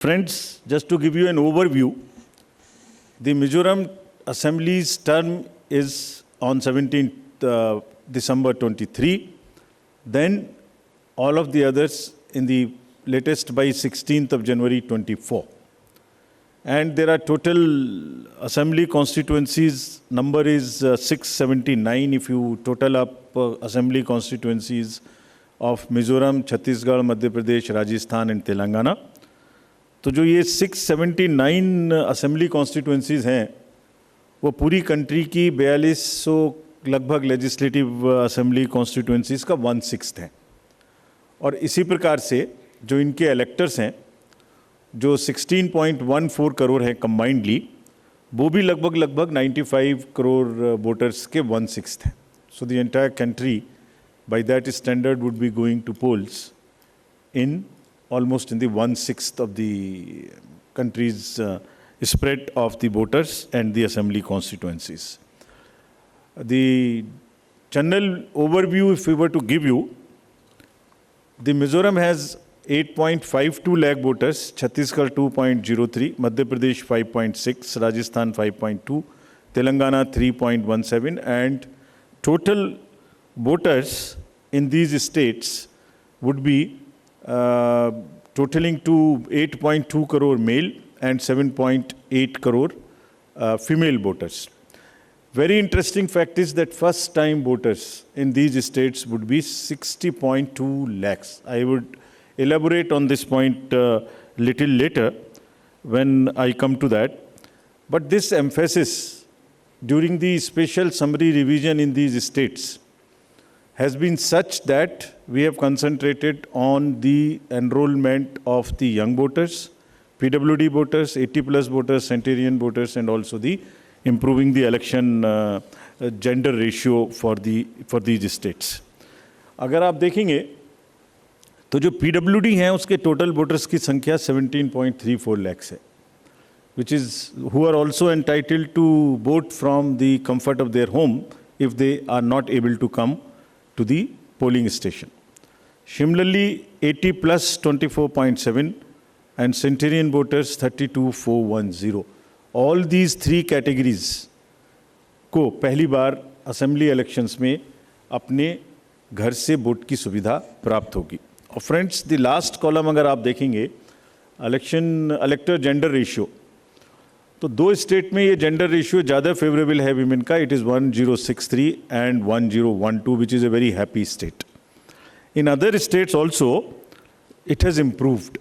Friends, just to give you an overview, the Mizoram Assembly's term is on 17th December 23. Then all of the others in the latest by 16th of January 24. And there are total assembly constituencies, number is 679 if you total up assembly constituencies of Mizoram, Chhattisgarh, Madhya Pradesh, Rajasthan and Telangana. तो जो ये 679 assembly constituencies हैं वो पूरी country की 4200 लगभग legislative assembly constituencies का 1/6 हैं। और इसी प्रकार से जो इनके इलेक्टर्स हैं जो 16.14 करोड़ हैं कंबाइंडली, वो भी लगभग 95 करोड़ वोटर्स के 1/6 हैं। So the entire country by that standard would be going to polls in almost in the 1/6 of the country's spread of the voters and the assembly constituencies. The general overview, if we were to give you, the Mizoram has 8.52 lakh voters, Chhattisgarh 2.03, Madhya Pradesh 5.6, Rajasthan 5.2, Telangana 3.17, and total voters in these states would be totaling to 8.2 crore male and 7.8 crore female voters. Very interesting fact is that first time voters in these states would be 60.2 lakhs. I would elaborate on this point little later when I come to that. But this emphasis during the special summary revision in these states has been such that we have concentrated on the enrollment of the young voters, PWD voters, 80+ voters, centenarian voters, and also the improving the election gender ratio for these states. अगर आप देखेंगे तो जो PWD हैं उसके total voters की संख्या 17.34 lakhs है, which is who are also entitled to vote from the comfort of their home if they are not able to come to the polling station. Similarly, 80+ 24.7 and centenarian voters 32,410. All these three categories को पहली बार assembly elections में अपने घर से vote की सुविधा प्राप्त होगी. और फ्रेंड्स, द लास्ट कॉलम अगर आप देखेंगे इलेक्टर जेंडर रेशियो, तो दो स्टेट में ये जेंडर रेशियो ज़्यादा फेवरेबल है विमेन का. It is 1063 and 1012, which is a very happy state. In other states also, it has improved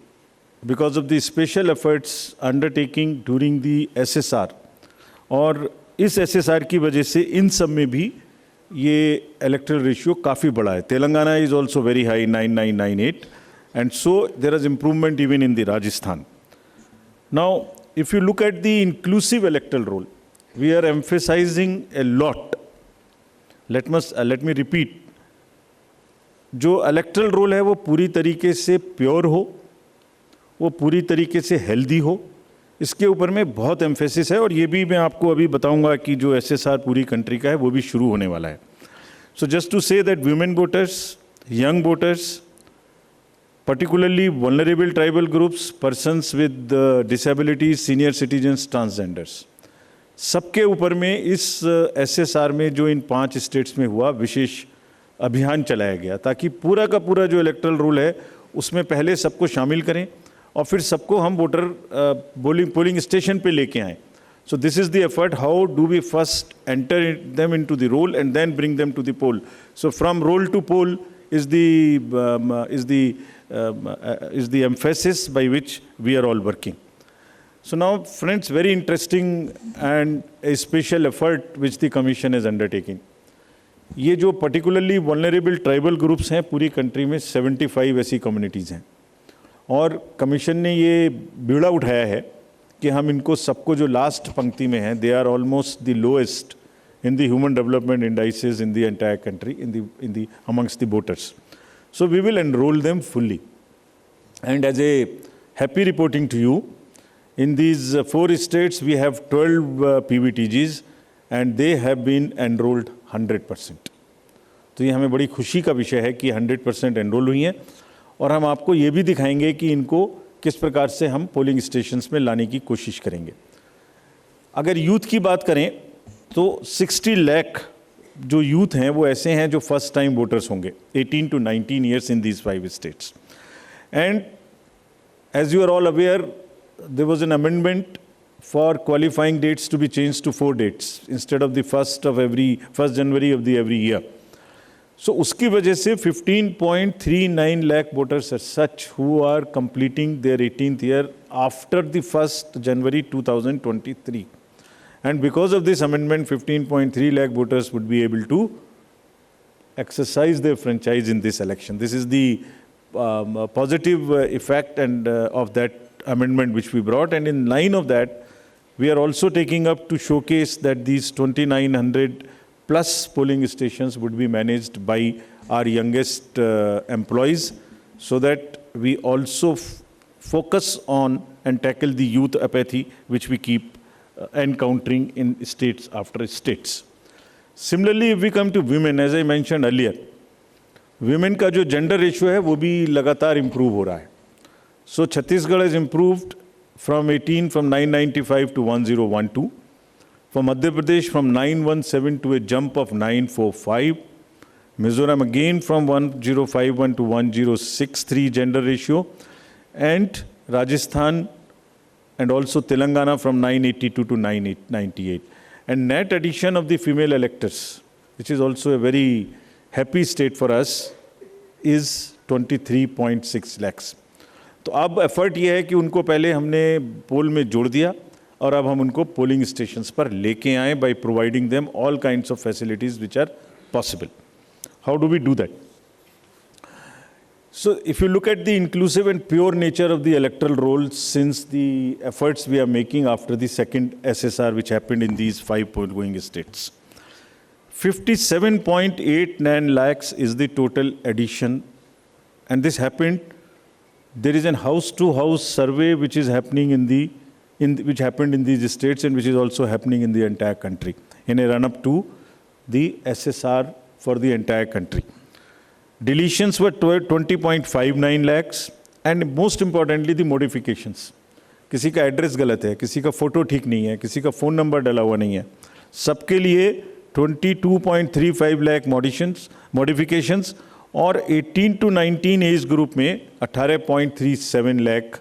because of the special efforts undertaking during the SSR. और इस SSR की वजह से इन सब में भी ये इलेक्टरल रेशियो काफ़ी बड़ा है. Telangana is also very high, 9998, and so there is improvement even in the Rajasthan. Now, if you look at the inclusive electoral roll, we are emphasizing a lot. Let me repeat. जो electoral role है वो पूरी तरीके से pure हो, वो पूरी तरीके से हेल्दी हो, इसके ऊपर में बहुत एम्फेसिस है. और ये भी मैं आपको अभी बताऊंगा कि जो SSR पूरी कंट्री का है वो भी शुरू होने वाला है. So just to say that women voters, young voters, particularly vulnerable tribal groups, persons with disabilities, senior citizens, transgenders, सबके ऊपर में इस SSR में जो इन 5 स्टेट्स में हुआ विशेष अभियान चलाया गया ताकि पूरा का पूरा जो इलेक्टरल रोल है उसमें पहले सबको शामिल करें और फिर सबको हम वोटर पोलिंग स्टेशन पे लेके आएँ. So this is the effort. How do we first enter them into the roll and then bring them to the poll? So from roll to poll is the emphasis by which we are all working. So now, friends, very interesting and a special effort which the Commission is undertaking. ये जो particularly vulnerable tribal groups हैं पूरी country में 75 ऐसी communities हैं और commission ने ये बीड़ा उठाया है कि हम इनको सबको जो लास्ट पंक्ति में हैं, they are almost the lowest in the human development indices in the entire country, in the amongst the voters. So we will enroll them fully. And as a happy reporting to you, in these 4 states we have 12 PVTGs and they have been enrolled 100%. तो ये हमें बड़ी खुशी का विषय है कि 100% enrol हुई हैं और हम आपको ये भी दिखाएंगे कि इनको किस प्रकार से हम पोलिंग स्टेशंस में लाने की कोशिश करेंगे। अगर यूथ की बात करें तो 60 लाख जो यूथ हैं वो ऐसे हैं जो फर्स्ट टाइम वोटर्स होंगे 18 to 19 years in these 5 states. And as you are all aware, there was an amendment for qualifying dates to be changed to 4 dates instead of the 1st January of the every year. So उसकी वजह से 15.39 lakh voters as such who are completing their 18th year after the 1st January 2023. And because of this amendment, 15.3 lakh voters would be able to exercise their franchise in this election. This is the positive effect and of that amendment which we brought. And in line of that, we are also taking up to showcase that these 2,900 plus polling stations would be managed by our youngest employees, so that we also focus on and tackle the youth apathy which we keep encountering in states after states. Similarly, if we come to women, as I mentioned earlier, women का जो gender ratio है वो भी लगातार improve हो रहा है. So Chhattisgarh has improved from 995 to 1012. For Madhya Pradesh from 917 to a jump of 945. Mizoram again from 1051 to 1063 gender ratio. And Rajasthan and also Telangana from 982 to 998. And net addition of the female electors, which is also a very happy state for us, is 23.6 lakhs. तो अब effort ये है कि उनको पहले हमने पोल में जोड़ दिया और अब हम उनको पोलिंग स्टेशंस पर लेके आए by providing them all kinds of facilities which are possible. How do we do that? So if you look at the inclusive and pure nature of the electoral roll since the efforts we are making after the second SSR which happened in these 5 going states, 57.89 lakhs is the total addition, and this happened. There is a house-to-house survey which is happening which happened in these states and which is also happening in the entire country in a run-up to the SSR for the entire country. Deletions were 20.59 lakhs, and most importantly the modifications. किसी का address गलत है, किसी का photo ठीक नहीं है, किसी का फ़ोन नंबर डाला हुआ नहीं है, सबके लिए 22.35 लाख मॉडिफिकेशंस और 18 to 19 एज ग्रुप में 18.37 लाख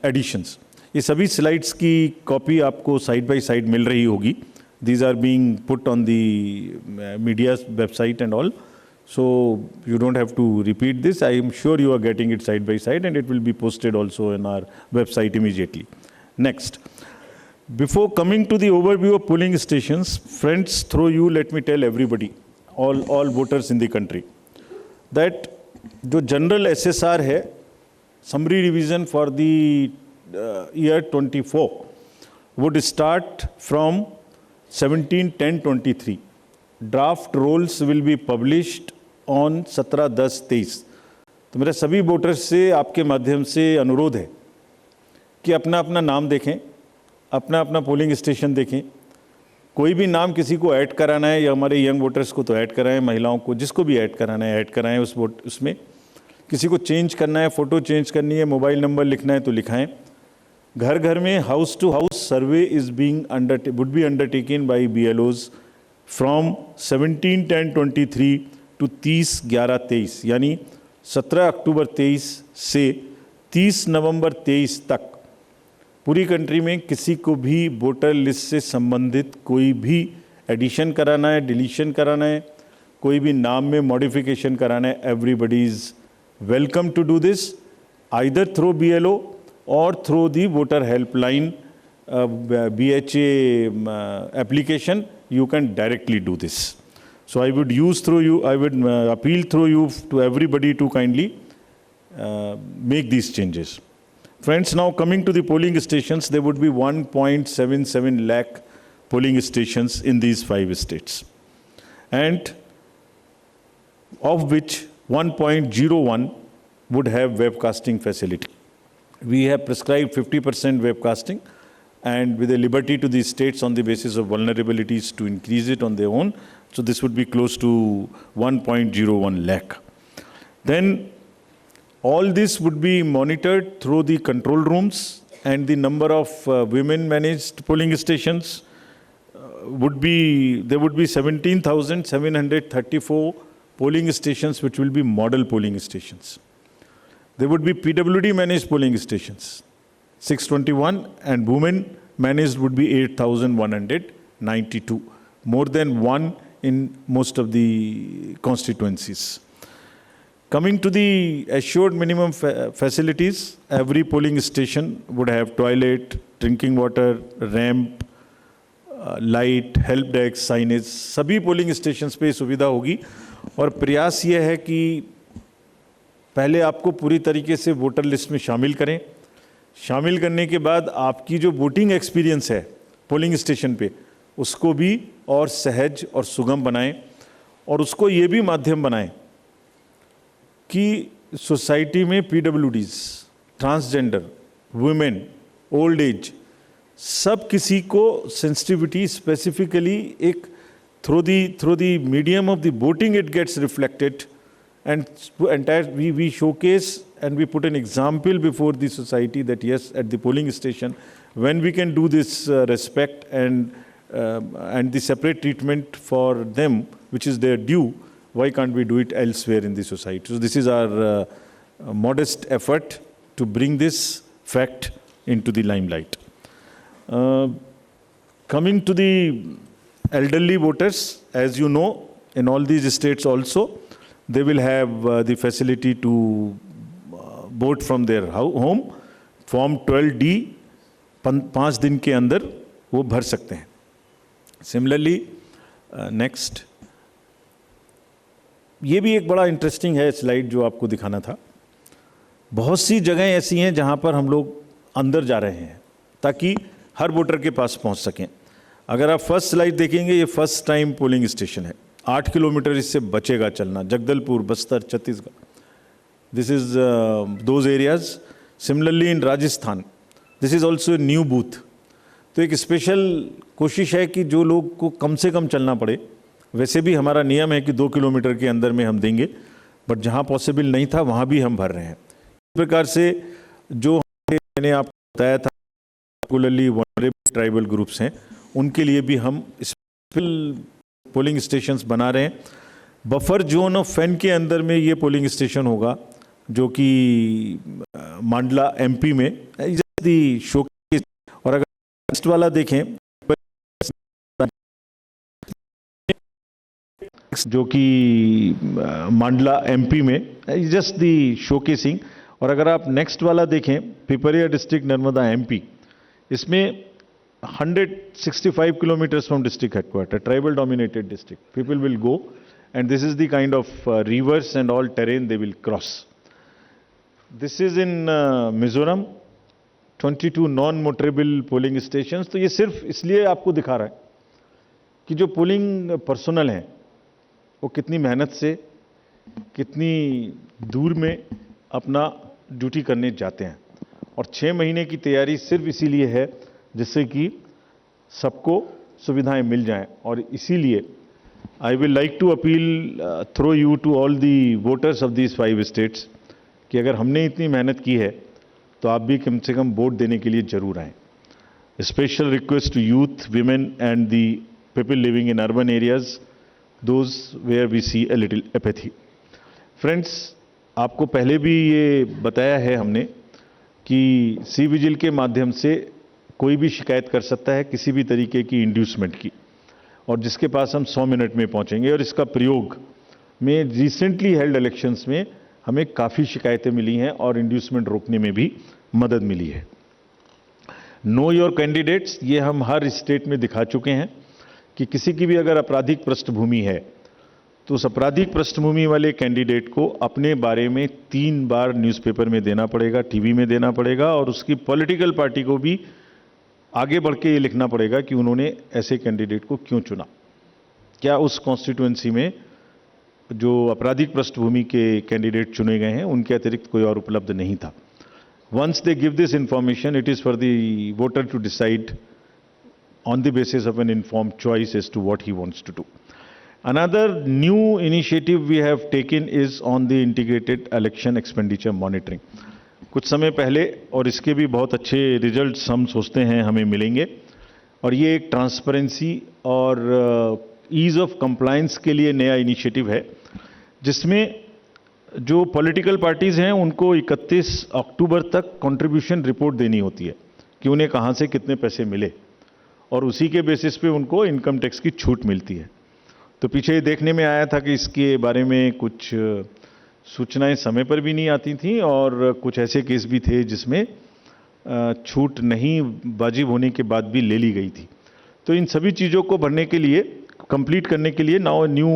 एडिशंस. ये सभी स्लाइड्स की कॉपी आपको साइड बाय साइड मिल रही होगी. These are being put on the media's website and all. So you don't have to repeat this. I am sure you are getting it side by side, and it will be posted also on our website immediately. Next. Before coming to the overview of polling stations, friends, through you, let me tell everybody, all voters in the country, that the general SSR है, summary revision for the year 24 would start from 17/10/23. Draft rolls will be published on 17/10/23. तो मेरे सभी voters से आपके माध्यम से अनुरोध है कि अपना अपना नाम देखें, अपना अपना पोलिंग स्टेशन देखें. कोई भी नाम किसी को ऐड कराना है या हमारे यंग वोटर्स को तो ऐड कराएं, महिलाओं को जिसको भी ऐड कराना है ऐड कराएं उसमें. किसी को चेंज करना है, फ़ोटो चेंज करनी है, मोबाइल नंबर लिखना है तो लिखाएं. घर घर में house to house survey would be undertaken by BLOs from 17/10/23 to 30/11/23, यानी 17 अक्टूबर 23 से 30 नवंबर 23 तक पूरी कंट्री में किसी को भी वोटर लिस्ट से संबंधित कोई भी एडिशन कराना है, डिलीशन कराना है, कोई भी नाम में मॉडिफिकेशन कराना है, everybody is welcome to do this either through BLO or through the voter helpline BHA application. You can directly do this. So I would appeal through you to everybody to kindly make these changes. Friends, now coming to the polling stations, there would be 1.77 lakh polling stations in these 5 states, and of which 1.01 would have webcasting facility. We have prescribed 50% webcasting, and with a liberty to the states on the basis of vulnerabilities to increase it on their own. So this would be close to 1.01 lakh. Then All this would be monitored through the control rooms, and the number of women managed polling stations would be, there would be 17,734 polling stations which will be model polling stations. There would be PWD managed polling stations, 621, and women managed would be 8,192, more than one in most of the constituencies. Coming to the assured minimum facilities, every polling station would have toilet, drinking water, ramp, light, help desk, signage, सभी polling stations पे सुविधा होगी। और प्रयास ये है कि पहले आपको पूरी तरीके से वोटर लिस्ट में शामिल करें। शामिल करने के बाद आपकी जो वोटिंग एक्सपीरियंस है पोलिंग स्टेशन पे, उसको भी और सहज और सुगम बनाएं, और उसको ये भी माध्यम बनाएं कि सोसाइटी में PwDs, transgender, women, old age, सब किसी को सेंसिटिविटी स्पेसिफिकली एक through the medium of the voting it gets reflected, and entire we showcase and we put an example before the society that yes, at the polling station, when we can do this respect and the separate treatment for them, which is their due, why can't we do it elsewhere in the society? So this is our modest effort to bring this fact into the limelight. Coming to the elderly voters, as you know, in all these states also, they will have the facility to vote from their home. Form 12D 5 दिन के अंदर वो भर सकते हैं। Similarly, next, ये भी एक बड़ा इंटरेस्टिंग है स्लाइड जो आपको दिखाना था। बहुत सी जगह ऐसी हैं जहाँ पर हम लोग अंदर जा रहे हैं ताकि हर वोटर के पास पहुँच सकें। अगर आप फर्स्ट स्लाइड देखेंगे, ये फर्स्ट टाइम पोलिंग स्टेशन है। 8 किलोमीटर इससे बचेगा चलना, Jagdalpur, Bastar, Chhattisgarh, this is those areas. Similarly in Rajasthan, this is also a new booth. तो एक स्पेशल कोशिश है कि जो लोग को कम से कम चलना पड़े, वैसे भी हमारा नियम है कि 2 किलोमीटर के अंदर में हम देंगे, बट जहाँ पॉसिबल नहीं था वहाँ भी हम भर रहे हैं। इस प्रकार से जो मैंने आपको बताया था, पर्टिकुलरली वनरेबल ट्राइबल ग्रुप्स हैं, उनके लिए भी हम स्पेशल पोलिंग स्टेशंस बना रहे हैं। बफर जोन ऑफ फैन के अंदर में ये पोलिंग स्टेशन होगा, जो कि मांडला एमपी में दी शो। और अगर नेक्स्ट वाला देखें, जो कि मांडला एमपी में, जस्ट दी शोकेसिंग। और अगर आप नेक्स्ट वाला देखें, पिपरिया डिस्ट्रिक्ट, नर्मदा एमपी, इसमें 165 kilometers from district headquarters, tribal dominated district. People will go, and this is the kind of rivers and all terrain they will cross. This is in Mizoram, 22 non-motorable polling stations. तो ये सिर्फ इसलिए आपको दिखा रहा है कि जो पोलिंग पर्सनल हैं वो कितनी मेहनत से, कितनी दूर में अपना ड्यूटी करने जाते हैं। और 6 महीने की तैयारी सिर्फ इसीलिए है जिससे कि सबको सुविधाएं मिल जाएं। और इसीलिए I will like to appeal through you to all the voters of these 5 states कि अगर हमने इतनी मेहनत की है तो आप भी कम से कम वोट देने के लिए जरूर आएँ। Special request to youth, women and the people living in urban areas, those where we see a little apathy. Friends, आपको पहले भी ये बताया है हमने कि सी विजिल के माध्यम से कोई भी शिकायत कर सकता है किसी भी तरीके की इंड्यूसमेंट की, और जिसके पास हम 100 मिनट में पहुंचेंगे। और इसका प्रयोग में रिसेंटली हेल्ड इलेक्शंस में हमें काफ़ी शिकायतें मिली हैं और इंड्यूसमेंट रोकने में भी मदद मिली है। नो योर कैंडिडेट्स, ये हम हर स्टेट में दिखा चुके हैं कि किसी की भी अगर आपराधिक पृष्ठभूमि है तो उस आपराधिक पृष्ठभूमि वाले कैंडिडेट को अपने बारे में 3 बार न्यूज़पेपर में देना पड़ेगा, टीवी में देना पड़ेगा, और उसकी पॉलिटिकल पार्टी को भी आगे बढ़ के ये लिखना पड़ेगा कि उन्होंने ऐसे कैंडिडेट को क्यों चुना, क्या उस कॉन्स्टिट्यूएंसी में जो आपराधिक पृष्ठभूमि के कैंडिडेट चुने गए हैं उनके अतिरिक्त कोई और उपलब्ध नहीं था। Once they give this information, it is for the voter to decide on the basis of an informed choice as to what he wants to do. Another new initiative we have taken is on the integrated election expenditure monitoring. कुछ समय पहले, और इसके भी बहुत अच्छे results हम सोचते हैं हमें मिलेंगे, और ये एक ट्रांसपेरेंसी और ईज ऑफ कंप्लायंस के लिए नया इनिशिएटिव है, जिसमें जो पॉलिटिकल पार्टीज हैं उनको 31 अक्टूबर तक कंट्रीब्यूशन रिपोर्ट देनी होती है कि उन्हें कहाँ से कितने पैसे मिले, और उसी के बेसिस पे उनको इनकम टैक्स की छूट मिलती है। तो पीछे ये देखने में आया था कि इसके बारे में कुछ सूचनाएं समय पर भी नहीं आती थीं, और कुछ ऐसे केस भी थे जिसमें छूट नहीं वाजिब होने के बाद भी ले ली गई थी। तो इन सभी चीज़ों को भरने के लिए, कंप्लीट करने के लिए now new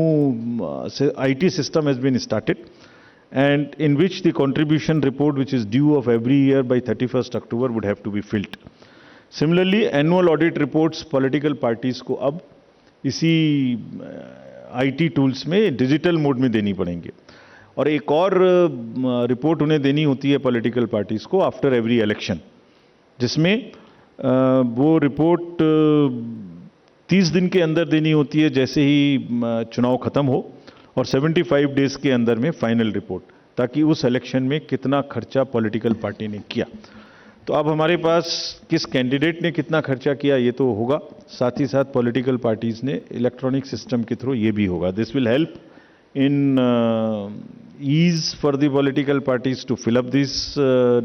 IT system has been started, and in which the contribution report which is due of every year by 31st October would have to be filled. Similarly, annual audit reports political parties को अब इसी IT tools में digital mode में देनी पड़ेंगे, और एक और रिपोर्ट उन्हें देनी होती है पॉलिटिकल पार्टीज को आफ्टर एवरी इलेक्शन, जिसमें वो रिपोर्ट 30 दिन के अंदर देनी होती है जैसे ही चुनाव खत्म हो, और 75 डेज के अंदर में फाइनल रिपोर्ट, ताकि उस इलेक्शन में कितना खर्चा पॉलिटिकल पार्टी ने किया। तो अब हमारे पास किस कैंडिडेट ने कितना खर्चा किया ये तो होगा, साथ ही साथ पॉलिटिकल पार्टीज ने इलेक्ट्रॉनिक सिस्टम के थ्रू ये भी होगा। This will help in ease for the political parties to fill up these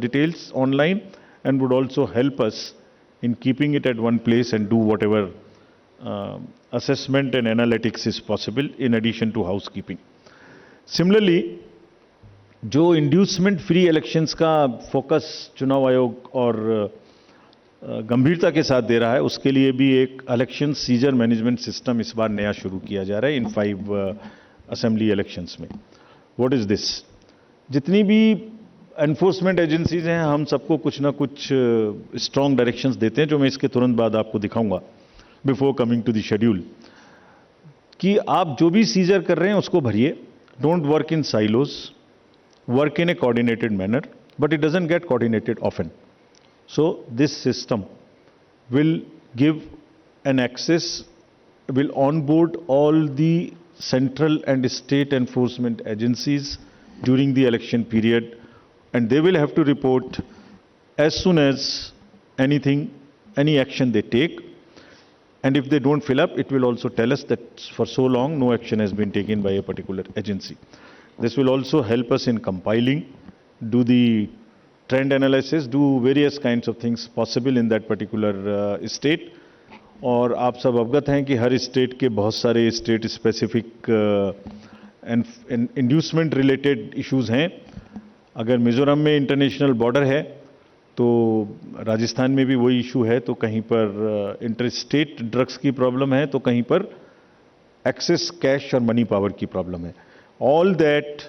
details online, and would also help us in keeping it at one place and do whatever assessment and analytics is possible in addition to housekeeping. Similarly, जो inducement free elections का focus चुनाव आयोग और गंभीरता के साथ दे रहा है, उसके लिए भी एक इलेक्शन सीजर मैनेजमेंट सिस्टम इस बार नया शुरू किया जा रहा है इन 5 असेंबली इलेक्शंस में। What is this? जितनी भी एनफोर्समेंट एजेंसीज हैं, हम सबको कुछ ना कुछ स्ट्रॉन्ग डायरेक्शंस देते हैं, जो मैं इसके तुरंत बाद आपको दिखाऊंगा before coming to the schedule, कि आप जो भी सीजर कर रहे हैं उसको भरिए। Don't work in silos, work in a coordinated manner, but it doesn't get coordinated often. So this system will give an access, will onboard all the central and state enforcement agencies during the election period, and they will have to report as soon as any action they take, and if they don't fill up, it will also tell us that for so long no action has been taken by a particular agency. This will also help us in compiling, do the trend analysis, do various kinds of things possible in that particular state. और आप सब अवगत हैं कि हर state के बहुत सारे state specific inducement related issues हैं। अगर मिजोरम में इंटरनेशनल बॉर्डर है तो राजस्थान में भी वही इशू है, तो कहीं पर इंटर स्टेट ड्रग्स की प्रॉब्लम है, तो कहीं पर एक्सेस कैश और मनी पावर की प्रॉब्लम है। All that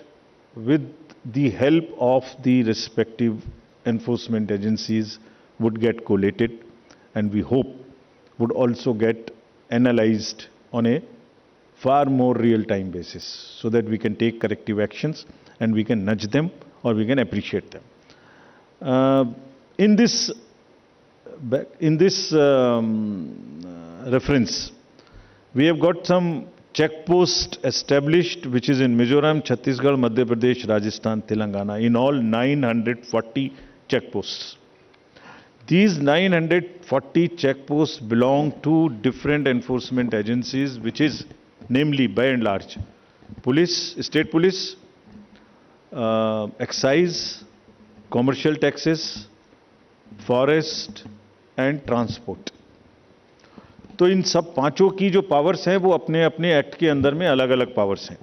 with the help of the respective enforcement agencies would get collated, and we hope would also get analyzed on a far more real-time basis, so that we can take corrective actions and we can nudge them or we can appreciate them. In this reference, we have got some check posts established, which is in Mizoram, Chhattisgarh, Madhya Pradesh, Rajasthan, Telangana, in all 940 check posts. These 940 checkposts belong to different enforcement agencies, which is namely, by and large, police, state police, excise, commercial taxes, forest and transport. तो इन सब पांचों की जो powers हैं वो अपने अपने act के अंदर में अलग अलग पावर्स हैं।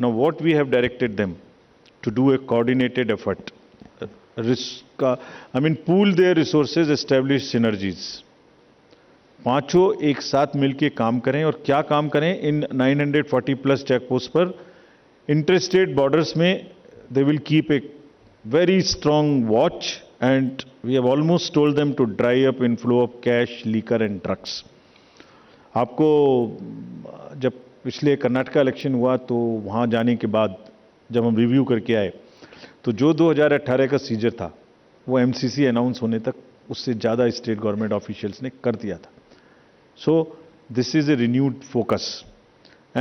Now what we have directed them to do a coordinated effort, pool their resources, establish synergies. पांचों एक साथ मिलके काम करें, और क्या काम करें? इन 940 प्लस चेक पोस्ट पर इंटरस्टेट बॉर्डर्स में they will keep a very strong watch, and we have almost told them to dry up inflow of cash, liquor and drugs. आपको जब पिछले कर्नाटका इलेक्शन हुआ तो वहाँ जाने के बाद जब हम रिव्यू करके आए, तो जो 2018 का सीजर था वो MCC अनाउंस होने तक उससे ज़्यादा स्टेट गवर्नमेंट ऑफिशियल्स ने कर दिया था। So this is a renewed focus,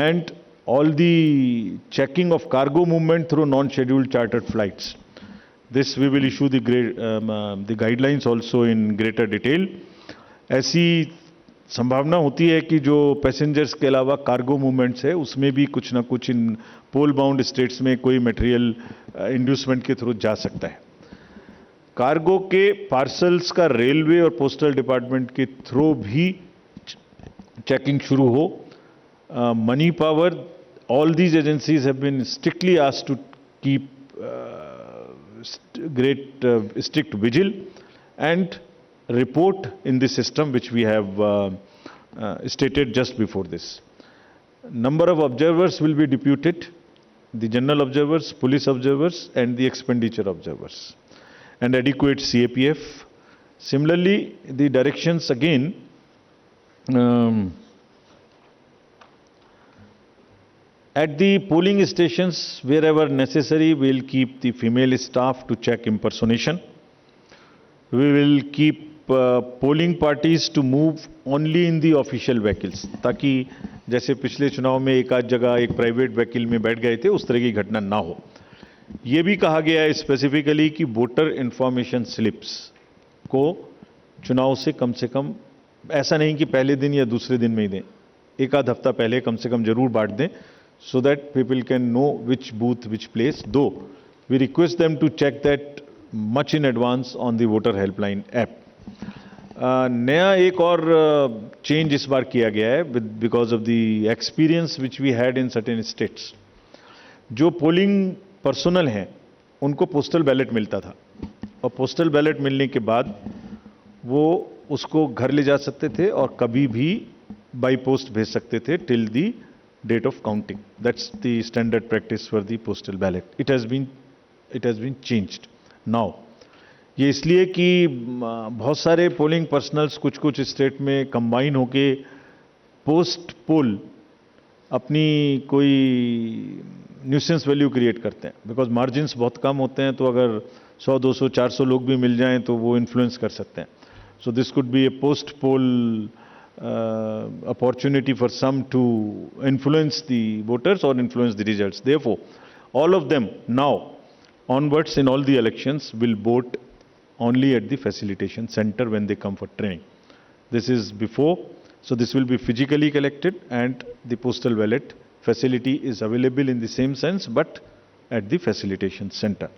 and all the checking of cargo movement through non-scheduled chartered flights. This we will issue the guidelines also in greater detail. ऐसी संभावना होती है कि जो पैसेंजर्स के अलावा कार्गो मूवमेंट्स है उसमें भी कुछ ना कुछ इन पोल बाउंड स्टेट्स में कोई मटेरियल इंड्यूसमेंट के थ्रू जा सकता है. कार्गो के पार्सल्स का रेलवे और पोस्टल डिपार्टमेंट के थ्रू भी चेकिंग शुरू हो. Money power, all these agencies have been strictly asked to keep strict vigil and report in the system which we have stated just before this. Number of observers will be deputed, the general observers, police observers and the expenditure observers, and adequate CAPF. Similarly, the directions again at the polling stations, wherever necessary, we will keep the female staff to check impersonation. We will keep polling parties to move only in the official vehicles, ताकि जैसे पिछले चुनाव में एक आध जगह एक private vehicle में बैठ गए थे उस तरह की घटना ना हो. ये भी कहा गया है स्पेसिफिकली कि वोटर इंफॉर्मेशन स्लिप्स को चुनाव से कम ऐसा नहीं कि पहले दिन या दूसरे दिन में ही दें, एक आध हफ्ता पहले कम से कम जरूर बांट दें, so that people can know which booth, which place. Though we request them to check that much in advance on the voter helpline app. नया एक और चेंज इस बार किया गया है because of the experience which we had in certain states. जो polling personnel हैं उनको पोस्टल बैलेट मिलता था और पोस्टल बैलेट मिलने के बाद वो उसको घर ले जा सकते थे और कभी भी बाई पोस्ट भेज सकते थे till the date of counting. That's the standard practice for the postal ballot. It has been changed now. ये इसलिए कि बहुत सारे पोलिंग पर्सनल्स कुछ स्टेट में कंबाइन होके पोस्ट पोल अपनी कोई न्यूसेंस वैल्यू क्रिएट करते हैं, बिकॉज मार्जिन्स बहुत कम होते हैं. तो अगर 100, 200, 400 लोग भी मिल जाएं तो वो इन्फ्लुएंस कर सकते हैं. So this could be A post pole opportunity for some to influence the voters or influence the results. Therefore, all of them now onwards in all the elections will vote only at the facilitation center when they come for training. This is before, so this will be physically collected and the postal ballot facility is available in the same sense but at the facilitation center.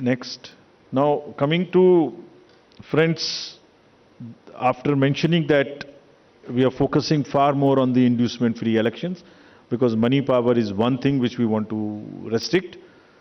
Next. Now coming to friends, after mentioning that we are focusing far more on the inducement free elections because money power is one thing which we want to restrict,